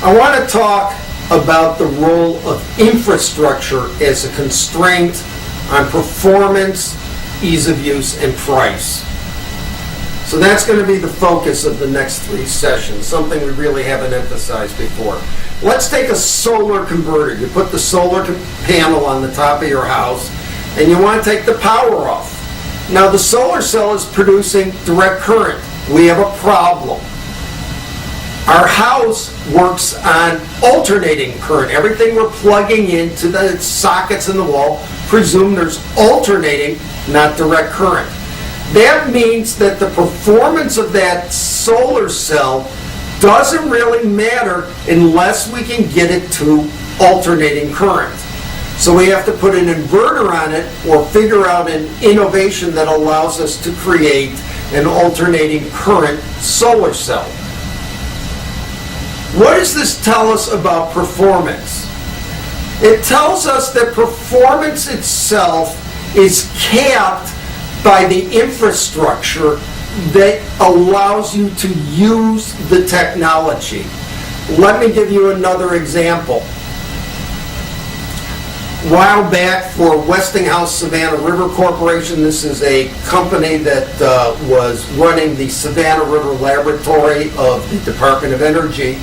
I want to talk about the role of infrastructure as a constraint on performance, ease of use, and price. So that's going to be the focus of the next 3 sessions, something we really haven't emphasized before. Let's take a solar converter. You put the solar panel on the top of your house, and you want to take the power off. Now the solar cell is producing direct current. We have a problem. Our house works on alternating current. Everything we're plugging into the sockets in the wall, presume there's alternating, not direct current. That means that the performance of that solar cell doesn't really matter unless we can get it to alternating current. So we have to put an inverter on it or figure out an innovation that allows us to create an alternating current solar cell. What does this tell us about performance? It tells us that performance itself is capped by the infrastructure that allows you to use the technology. Let me give you another example. A while back for Westinghouse Savannah River Corporation, this is a company that was running the Savannah River Laboratory of the Department of Energy.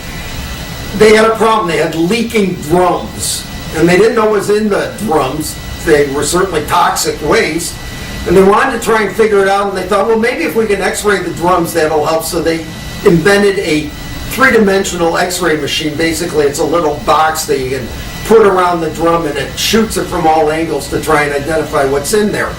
They had a problem. They had leaking drums, and they didn't know what was in the drums. They were certainly toxic waste, and they wanted to try and figure it out, and they thought, well, maybe if we can x-ray the drums, that'll help. So they invented a 3-dimensional x-ray machine. Basically, it's a little box that you can put around the drum, and it shoots it from all angles to try and identify what's in there.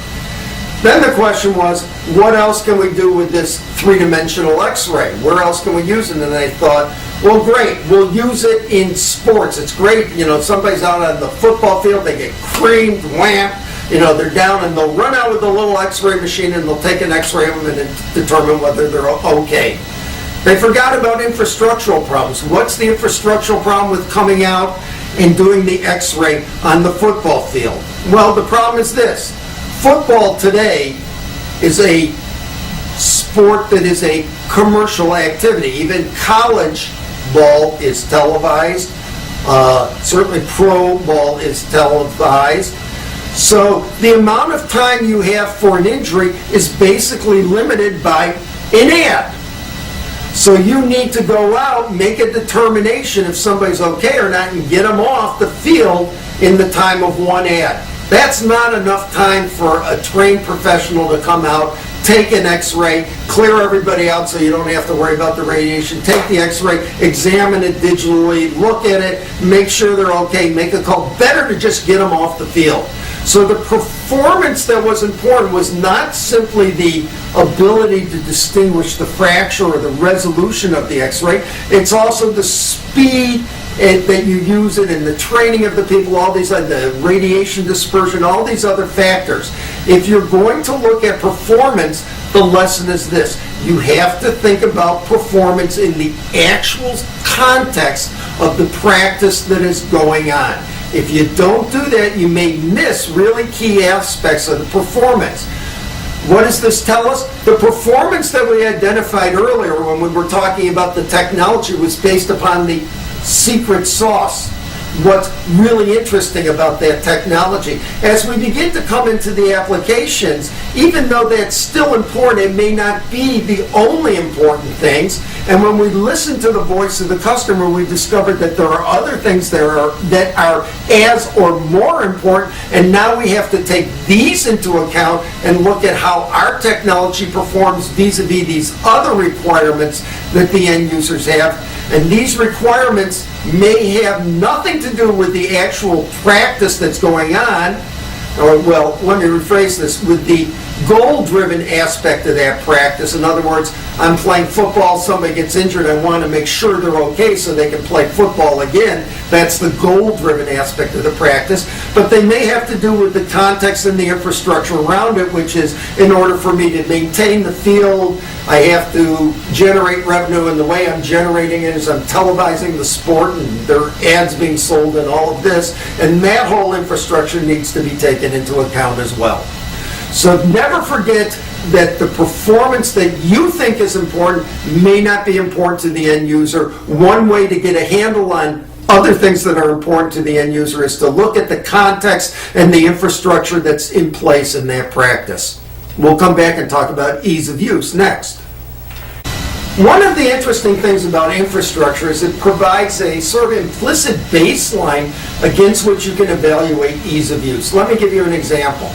Then the question was, what else can we do with this 3-dimensional x-ray? Where else can we use it? And they thought, well, great, we'll use it in sports. It's great, somebody's out on the football field, they get creamed, wham, they're down, and they'll run out with a little x-ray machine, and they'll take an x-ray of them and determine whether they're okay. They forgot about infrastructural problems. What's the infrastructural problem with coming out and doing the x-ray on the football field? Well, the problem is this. Football today is a sport that is a commercial activity. Even college ball is televised. Certainly pro ball is televised. So the amount of time you have for an injury is basically limited by an ad. So you need to go out, make a determination if somebody's okay or not, and get them off the field in the time of one ad. That's not enough time for a trained professional to come out, take an x-ray, clear everybody out so you don't have to worry about the radiation, take the x-ray, examine it digitally, look at it, make sure they're okay, make a call. Better to just get them off the field. So the performance that was important was not simply the ability to distinguish the fracture or the resolution of the x-ray, it's also the speed that you use it and the training of the people, all these, the radiation dispersion, all these other factors. If you're going to look at performance, the lesson is this. You have to think about performance in the actual context of the practice that is going on. If you don't do that, you may miss really key aspects of the performance. What does this tell us? The performance that we identified earlier when we were talking about the technology was based upon the secret sauce. What's really interesting about that technology. As we begin to come into the applications, even though that's still important, it may not be the only important things. And when we listen to the voice of the customer, we discovered that there are other things that are as or more important. And now we have to take these into account and look at how our technology performs vis-a-vis these other requirements that the end users have. And these requirements may have nothing to do with the actual practice that's going on, or, well, let me rephrase this, with the goal-driven aspect of that practice. In other words, I'm playing football, somebody gets injured, I want to make sure they're okay so they can play football again. That's the goal-driven aspect of the practice. But they may have to do with the context and the infrastructure around it, which is, in order for me to maintain the field, I have to generate revenue, and the way I'm generating it is I'm televising the sport, and there are ads being sold and all of this, and that whole infrastructure needs to be taken into account as well. So never forget that the performance that you think is important may not be important to the end user. One way to get a handle on other things that are important to the end user is to look at the context and the infrastructure that's in place in that practice. We'll come back and talk about ease of use next. One of the interesting things about infrastructure is it provides a sort of implicit baseline against which you can evaluate ease of use. Let me give you an example.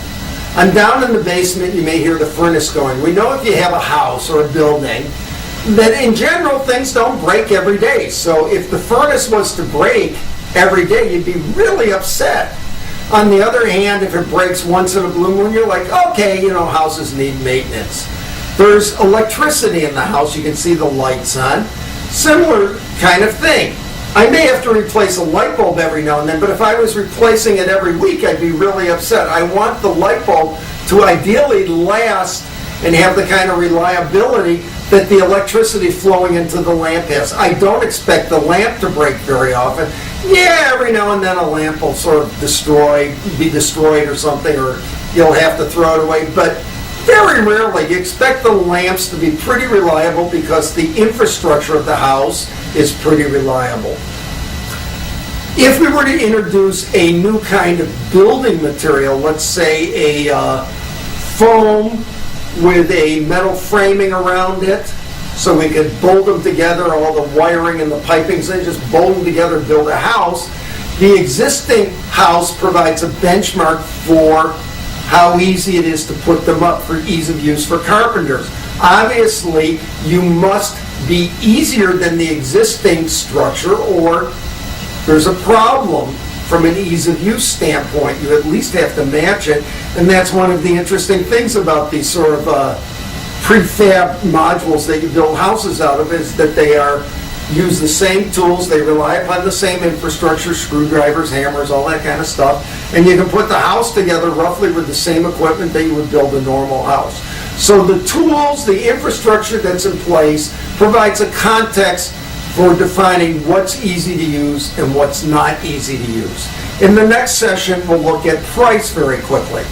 I'm down in the basement, you may hear the furnace going. We know if you have a house or a building that in general things don't break every day. So if the furnace was to break every day, you'd be really upset. On the other hand, if it breaks once in a blue moon, you're like, okay, houses need maintenance. There's electricity in the house, you can see the lights on. Similar kind of thing. I may have to replace a light bulb every now and then, but if I was replacing it every week, I'd be really upset. I want the light bulb to ideally last and have the kind of reliability that the electricity flowing into the lamp has. I don't expect the lamp to break very often. Yeah, every now and then a lamp will sort of be destroyed or something, or you'll have to throw it away, but very rarely. You expect the lamps to be pretty reliable because the infrastructure of the house is pretty reliable. If we were to introduce a new kind of building material, let's say a foam with a metal framing around it, so we could bolt them together, all the wiring and the pipings, and just bolt them together and build a house, the existing house provides a benchmark for how easy it is to put them up for ease of use for carpenters. Obviously, you must be easier than the existing structure or there's a problem from an ease of use standpoint. You at least have to match it, and that's one of the interesting things about these sort of prefab modules that you build houses out of is that they use the same tools, they rely upon the same infrastructure, screwdrivers, hammers, all that kind of stuff, and you can put the house together roughly with the same equipment that you would build a normal house. So the tools, the infrastructure that's in place provides a context for defining what's easy to use and what's not easy to use. In the next session, we'll look at price very quickly.